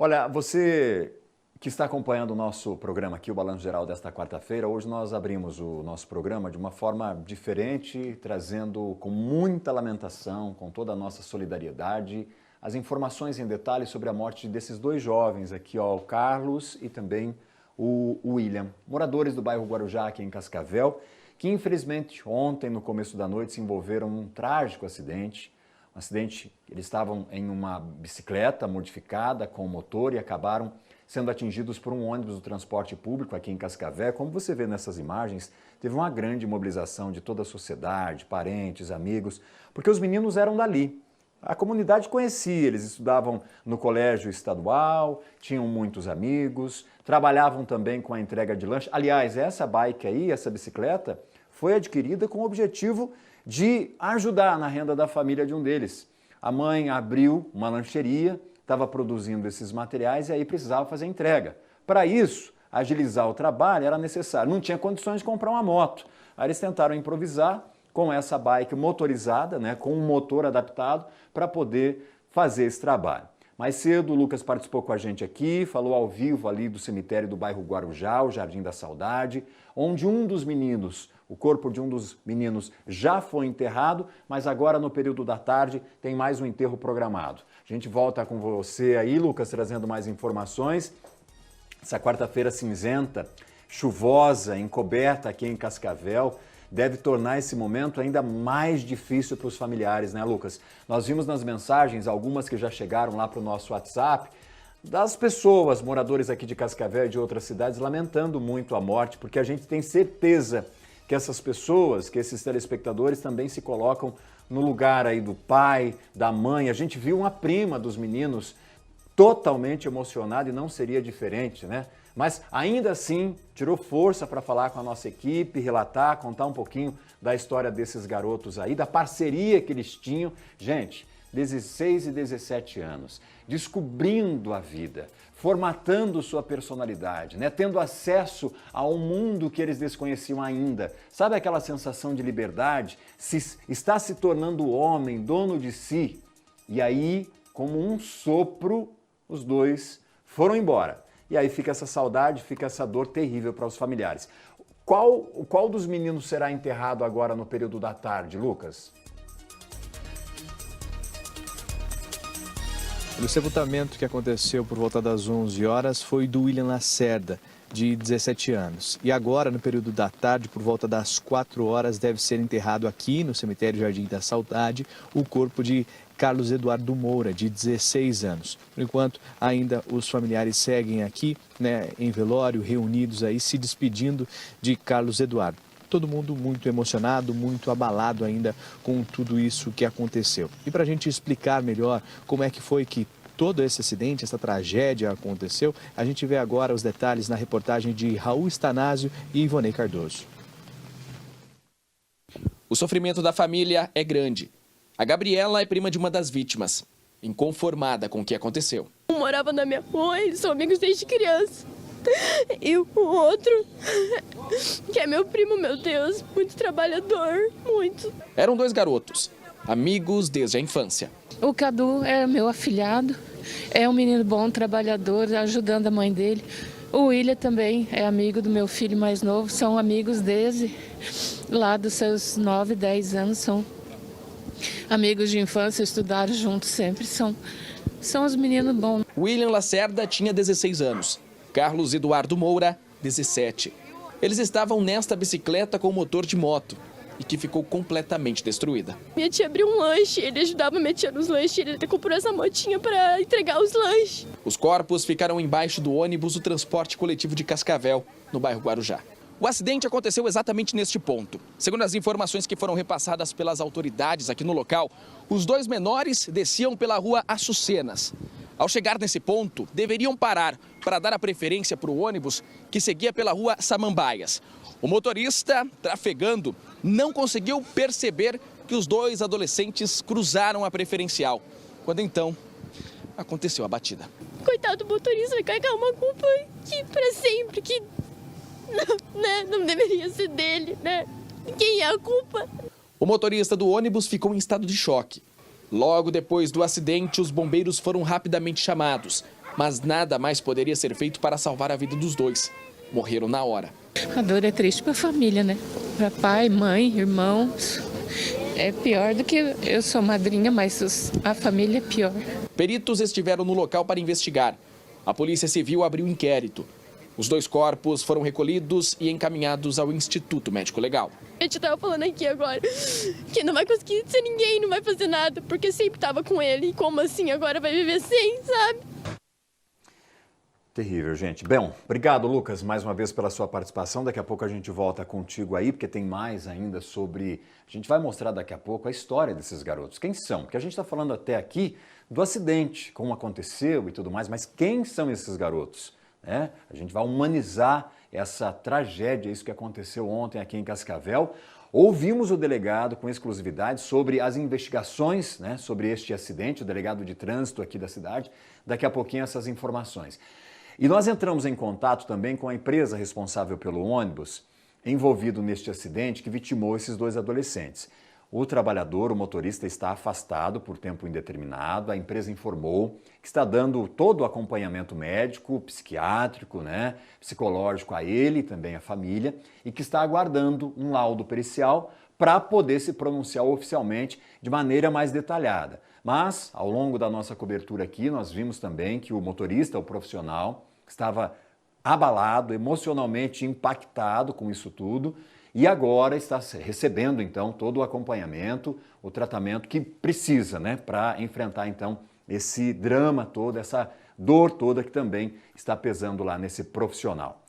Olha, você que está acompanhando o nosso programa aqui, o Balanço Geral desta quarta-feira, hoje nós abrimos o nosso programa de uma forma diferente, trazendo com muita lamentação, com toda a nossa solidariedade, as informações em detalhes sobre a morte desses dois jovens aqui, ó, o Carlos e também o William, moradores do bairro Guarujá, aqui em Cascavel, que infelizmente ontem, no começo da noite, se envolveram num trágico acidente. Um acidente, eles estavam em uma bicicleta modificada com motor e acabaram sendo atingidos por um ônibus do transporte público aqui em Cascavel. Como você vê nessas imagens, teve uma grande mobilização de toda a sociedade, parentes, amigos, porque os meninos eram dali. A comunidade conhecia, eles estudavam no colégio estadual, tinham muitos amigos, trabalhavam também com a entrega de lanche. Aliás, essa bike aí, essa bicicleta, foi adquirida com o objetivo de ajudar na renda da família de um deles. A mãe abriu uma lancheria, estava produzindo esses materiais e aí precisava fazer a entrega. Para isso, agilizar o trabalho era necessário. Não tinha condições de comprar uma moto. Aí eles tentaram improvisar com essa bike motorizada, né, com um motor adaptado para poder fazer esse trabalho. Mais cedo, o Lucas participou com a gente aqui, falou ao vivo ali do cemitério do bairro Guarujá, o Jardim da Saudade, onde um dos meninos, o corpo de um dos meninos já foi enterrado, mas agora no período da tarde tem mais um enterro programado. A gente volta com você aí, Lucas, trazendo mais informações. Essa quarta-feira cinzenta, chuvosa, encoberta aqui em Cascavel, deve tornar esse momento ainda mais difícil para os familiares, né, Lucas? Nós vimos nas mensagens, algumas que já chegaram lá para o nosso WhatsApp, das pessoas, moradores aqui de Cascavel e de outras cidades, lamentando muito a morte, porque a gente tem certeza que essas pessoas, que esses telespectadores também se colocam no lugar aí do pai, da mãe. A gente viu uma prima dos meninos totalmente emocionada e não seria diferente, né? Mas ainda assim tirou força para falar com a nossa equipe, relatar, contar um pouquinho da história desses garotos aí, da parceria que eles tinham. Gente, 16 e 17 anos, descobrindo a vida, formatando sua personalidade, né? Tendo acesso a um mundo que eles desconheciam ainda. Sabe aquela sensação de liberdade? Está se tornando homem, dono de si. E aí, como um sopro, os dois foram embora. E aí fica essa saudade, fica essa dor terrível para os familiares. Qual dos meninos será enterrado agora no período da tarde, Lucas? O sepultamento que aconteceu por volta das 11 horas foi do William Lacerda, de 17 anos. E agora, no período da tarde, por volta das 4 horas, deve ser enterrado aqui no cemitério Jardim da Saudade o corpo de Carlos Eduardo Moura, de 16 anos. Por enquanto, ainda os familiares seguem aqui, né, em velório, reunidos aí, se despedindo de Carlos Eduardo. Todo mundo muito emocionado, muito abalado ainda com tudo isso que aconteceu. E para a gente explicar melhor como é que foi que todo esse acidente, essa tragédia aconteceu, a gente vê agora os detalhes na reportagem de Raul Stanásio e Ivonei Cardoso. O sofrimento da família é grande. A Gabriela é prima de uma das vítimas, inconformada com o que aconteceu. Um morava na minha rua, eles são amigos desde criança. E o outro, que é meu primo, meu Deus, muito trabalhador, muito. Eram dois garotos, amigos desde a infância. O Cadu é meu afilhado, é um menino bom, trabalhador, ajudando a mãe dele. O William também é amigo do meu filho mais novo, são amigos desde lá dos seus 9, 10 anos, são amigos de infância, estudaram juntos sempre, são os meninos bons. William Lacerda tinha 16 anos, Carlos Eduardo Moura, 17. Eles estavam nesta bicicleta com motor de moto e que ficou completamente destruída. Minha tia abriu um lanche, ele ajudava minha tia nos lanches, ele até comprou essa motinha para entregar os lanches. Os corpos ficaram embaixo do ônibus do transporte coletivo de Cascavel, no bairro Guarujá. O acidente aconteceu exatamente neste ponto. Segundo as informações que foram repassadas pelas autoridades aqui no local, os dois menores desciam pela rua Açucenas. Ao chegar nesse ponto, deveriam parar para dar a preferência para o ônibus que seguia pela rua Samambaias. O motorista, trafegando, não conseguiu perceber que os dois adolescentes cruzaram a preferencial. Quando então, aconteceu a batida. Coitado do motorista, vai carregar uma culpa que para sempre, que não deveria ser dele, né? Quem é a culpa? O motorista do ônibus ficou em estado de choque. Logo depois do acidente, os bombeiros foram rapidamente chamados. mas nada mais poderia ser feito para salvar a vida dos dois. Morreram na hora. A dor é triste para a família, né? Para pai, mãe, irmãos. É pior do que eu sou madrinha, mas a família é pior. Peritos estiveram no local para investigar. A Polícia Civil abriu inquérito. Os 2 corpos foram recolhidos e encaminhados ao Instituto Médico Legal. A gente tava falando aqui agora que não vai conseguir ser ninguém, não vai fazer nada, porque sempre tava com ele. E como assim agora vai viver sem, sabe? Terrível, gente. Bom, obrigado, Lucas, mais uma vez pela sua participação. Daqui a pouco a gente volta contigo aí, porque tem mais ainda sobre... A gente vai mostrar daqui a pouco a história desses garotos. Quem são? Porque a gente está falando até aqui do acidente, como aconteceu e tudo mais, mas quem são esses garotos? Né? A gente vai humanizar essa tragédia, isso que aconteceu ontem aqui em Cascavel. Ouvimos o delegado com exclusividade sobre as investigações, né, sobre este acidente, o delegado de trânsito aqui da cidade. Daqui a pouquinho essas informações. E nós entramos em contato também com a empresa responsável pelo ônibus envolvido neste acidente que vitimou esses 2 adolescentes. O trabalhador, o motorista, está afastado por tempo indeterminado. A empresa informou que está dando todo o acompanhamento médico, psiquiátrico, né, psicológico a ele e também à família e que está aguardando um laudo pericial para poder se pronunciar oficialmente de maneira mais detalhada. Mas, ao longo da nossa cobertura aqui, nós vimos também que o motorista, o profissional, estava abalado, emocionalmente impactado com isso tudo e agora está recebendo, então, todo o acompanhamento, o tratamento que precisa, né, para enfrentar, então, esse drama todo, essa dor toda que também está pesando lá nesse profissional.